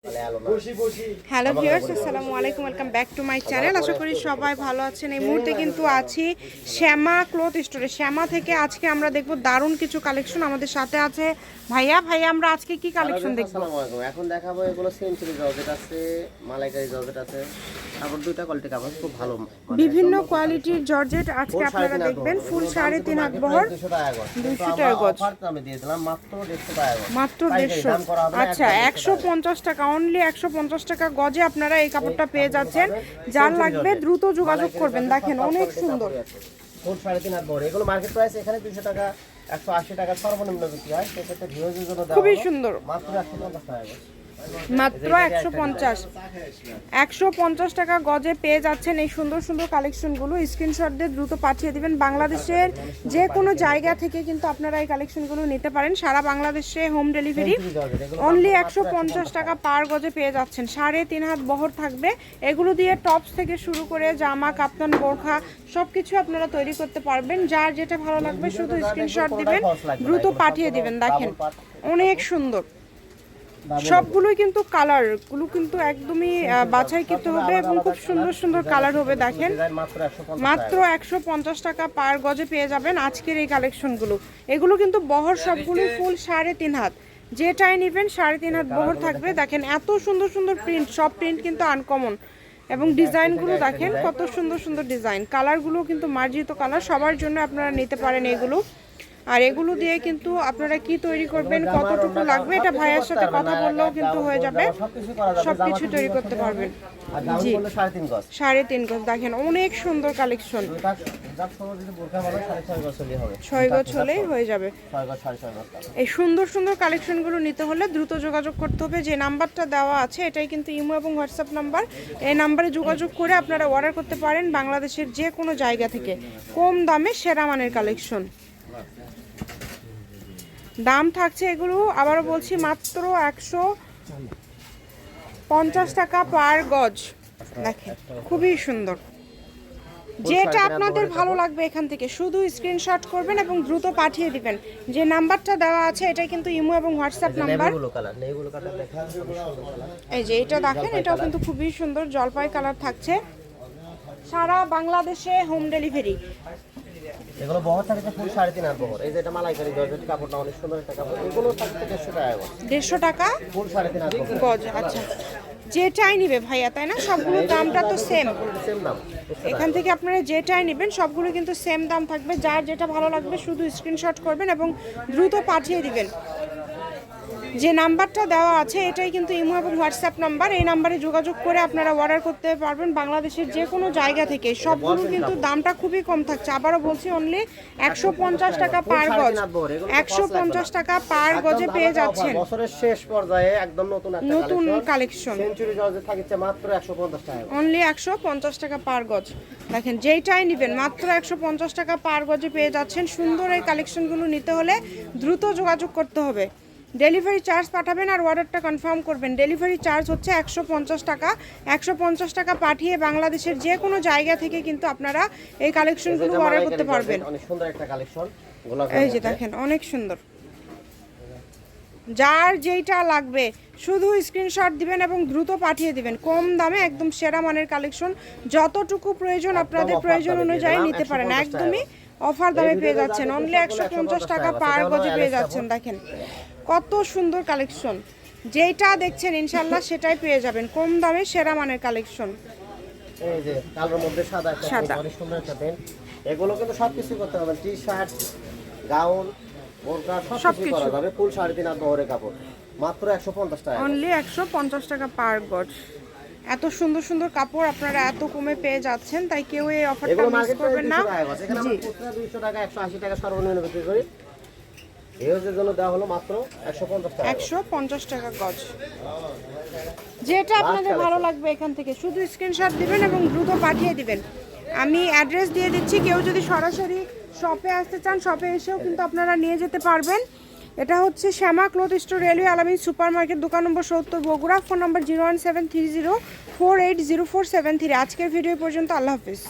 Hello viewers, আসসালামু আলাইকুম, welcome back to my channel. আশা করি সবাই ভালো আছেন। এই মুহূর্তে কিন্তু আছি শ্যামা ক্লথ স্টোরে। শ্যামা থেকে আজকে আমরা দেখব দারুণ কিছু কালেকশন। আমাদের সাথে আছে ভাইয়া। আমরা আজকে কি কালেকশন দেখব? আসসালামু আলাইকুম। এখন দেখাবো এগুলো সেঞ্চুরি জর্জেট আছে, মালাইকারি জর্জেট আছে, তারপর দুইটা কোয়ালিটি কাপড় খুব ভালো, বিভিন্ন কোয়ালিটির জর্জেট আজকে আপনারা দেখবেন। ফুল 3.5 হাত বহর, 200 টাকা গজ। আমি দিয়ে দিলাম মাত্র 150 টাকা গজ, মাত্র 150। আচ্ছা, 150 টাকা, অনলি 150 টাকা গজে আপনারা এই কাপড়টা পেয়ে যাচ্ছেন। যার লাগবে দ্রুত যোগাযোগ করবেন। দেখেন অনেক সুন্দর, ফুল 3.5 হাত বহর। এগুলো মার্কেট প্রাইস এখানে 200 টাকা, 180 টাকা সর্বনিম্ন বিক্রি হয়। সেক্ষেত্রে ভিউয়ারদের জন্য দেওয়া খুবই সুন্দর, মাত্র 150 টাকা গজ, মাত্র 150 টাকা গজে পেয়ে যাচ্ছেন এই সুন্দর সুন্দর কালেকশনগুলো। স্ক্রিনশট দিয়ে দ্রুত পাঠিয়ে দিবেন। বাংলাদেশের যে কোনো জায়গা থেকে কিন্তু আপনারা এই কালেকশনগুলো নিতে পারেন। সারা বাংলাদেশে হোম ডেলিভারি। অনলি 150 টাকা পার গজে পেয়ে যাচ্ছেন। 3.5 হাত বহর থাকবে। এগুলো দিয়ে টপস থেকে শুরু করে জামা, কাপ্তান, বোরখা সবকিছু আপনারা তৈরি করতে পারবেন। যার যেটা ভালো লাগবে শুধু স্ক্রিনশট দিবেন, দ্রুত পাঠিয়ে দিবেন। দেখেন অনেক সুন্দর, সবগুলোই কিন্তু কালারগুলো কিন্তু একদমই বাছাই করতে হবে এবং খুব সুন্দর সুন্দর কালার হবে। দেখেন মাত্র 150 টাকা পার গজে পেয়ে যাবেন আজকের এই কালেকশনগুলো। এগুলো কিন্তু বহর সবগুলোই ফুল 3.5 হাত, যেটাই নেবেন 3.5 হাত বহর থাকবে। দেখেন এত সুন্দর সুন্দর প্রিন্ট, সব প্রিন্ট কিন্তু আনকমন এবং ডিজাইনগুলো দেখেন কত সুন্দর সুন্দর ডিজাইন। কালারগুলো কিন্তু মার্জিত কালার, সবার জন্য আপনারা নিতে পারেন এগুলো। আর এগুলো দিয়ে কিন্তু আপনারা কি তৈরি করবেন, কতটুকু লাগবে, এটা ভাইয়ের সাথে কথা বললেও কিন্তু হয়ে যাবে। সবকিছু তৈরি করতে পারবেন। জি, 3.5 গজ। দেখেন অনেক সুন্দর কালেকশন, 6 গজ হলেই হয়ে যাবে। এই সুন্দর সুন্দর কালেকশনগুলো নিতে হলে দ্রুত যোগাযোগ করতে হবে। যে নাম্বারটা দেওয়া আছে এটাই কিন্তু ইমো এবং হোয়াটসঅ্যাপ নাম্বার। এই নাম্বারে যোগাযোগ করে আপনারা অর্ডার করতে পারেন বাংলাদেশের যে কোনো জায়গা থেকে। কম দামে সেরা মানের কালেকশন। দাম থাকছে এগুলো, আবারও বলছি, মাত্র 150 টাকা পার গজ। দেখেন খুবই সুন্দর। যেটা আপনাদের ভালো লাগবে এখান থেকে শুধু স্ক্রিনশট করবেন এবং দ্রুত পাঠিয়ে দিবেন। যে নাম্বারটা দেওয়া আছে এটাই কিন্তু ইমো এবং হোয়াটসঅ্যাপ নাম্বার। এই যে এটা দেখেন, এটাও কিন্তু খুবই সুন্দর, জলপাই কালার থাকছে। সারা বাংলাদেশে হোম ডেলিভারি। এগুলো বহর থাকে ফুল 3.5 হাত বহর। এই যে এটা মালাইকারি জর্জেট কাপড়টা অনেক সুন্দর একটা কাপড়। এগুলো থাকে 150 টাকা গজ। 150 টাকা ফুল 3.5 হাত গজ। আচ্ছা, যেটাই নিবে ভাইয়া, তাই না? সবগুলোর দামটা তো সেম দাম। এখান থেকে আপনারা যেটাই নেবেন সবগুলো কিন্তু সেম দাম থাকবে। যার যেটা ভালো লাগবে শুধু স্ক্রিনশট করবেন এবং দ্রুত পাঠিয়ে দিবেন। যে নাম্বারটা দেওয়া আছে এটাই কিন্তু ইমো এবং হোয়াটসঅ্যাপ নাম্বার। এই নাম্বারে যোগাযোগ করে আপনারা অর্ডার করতে পারবেন বাংলাদেশের যে কোনো জায়গা থেকে। সবগুলো কিন্তু দামটা খুবই কম থাকছে। আবারও বলছি, অনলি 150 টাকা পার গজ। 150 টাকা পার গজে পেয়ে যাচ্ছেন। বছরের শেষ পর্যায়ে একদম নতুন কালেকশন। সেঞ্চুরি জর্জেট থাকছে মাত্র 150 টাকা, অনলি 150 টাকা পার গজ। দেখেন যেইটাই নেবেন মাত্র 150 টাকা পার গজে পেয়ে যাচ্ছেন। সুন্দর এই কালেকশনগুলো নিতে হলে দ্রুত যোগাযোগ করতে হবে। ডেলিভারি চার্জ পাঠাবেন আর অর্ডারটা কনফার্ম করবেন। ডেলিভারি চার্জ হচ্ছে 150 টাকা। 150 টাকা পাঠিয়ে বাংলাদেশের যে কোনো জায়গা থেকে কিন্তু আপনারা এই কালেকশনগুলো অর্ডার করতে পারবেন। অনেক সুন্দর একটা কালেকশন। এই যে দেখেন অনেক সুন্দর। যার যেইটা লাগবে শুধু স্ক্রিনশট দিবেন এবং দ্রুত পাঠিয়ে দিবেন। কম দামে একদম সেরা মানের কালেকশন। যতটুকু প্রয়োজন আপনাদের প্রয়োজন অনুযায়ী নিতে পারেন। একদমই অফার দামে পেয়ে যাচ্ছেন। অনলি 150 টাকা পার গজে পেয়ে যাচ্ছেন। দেখেন কত সুন্দর কালেকশন। যেটা দেখছেন ইনশাআল্লাহ সেটাই পেয়ে যাবেন কম দামে সেরা মানের কালেকশন। এই যে কালোর মধ্যে সাদা একটা অনেক সুন্দর একটা প্যান্ট। এগুলো কিন্তু সবকিছু করতে হবে, টি-শার্ট, গাউন, বোরকা সবকিছু করা যাবে। ফুল 3.5 হাত বহরের কাপড়, মাত্র 150 টাকা। অনলি 150 টাকা পার গজ। এত সুন্দর সুন্দর কাপড় আপনারা এত কমে পেয়ে যাচ্ছেন, তাই কেউ এই অফারটা মিস করবেন না। এখানে আমরা 200 টাকা, 180 টাকা সর্বনিম্ন বিক্রি করি। এর জন্য দেওয়া হলো মাত্র 150 টাকা। 150 টাকা গজ। যেটা আপনাদের ভালো লাগবে এখান থেকে শুধু স্ক্রিনশট দিবেন এবং দ্রুত পাঠিয়ে দিবেন। আমি অ্যাড্রেস দিয়ে দিচ্ছি। কেউ যদি সরাসরি শপে আসতে চান শপে এসেও কিন্তু আপনারা নিয়ে যেতে পারবেন। এটা হচ্ছে শ্যামা ক্লথ স্টোর, রেলওয়ে আলামিন সুপার মার্কেট, দোকান নম্বর 70, বগুড়া। ফোন নম্বর 01730480473। আজকের ভিডিও পর্যন্ত। আল্লাহ হাফিজ।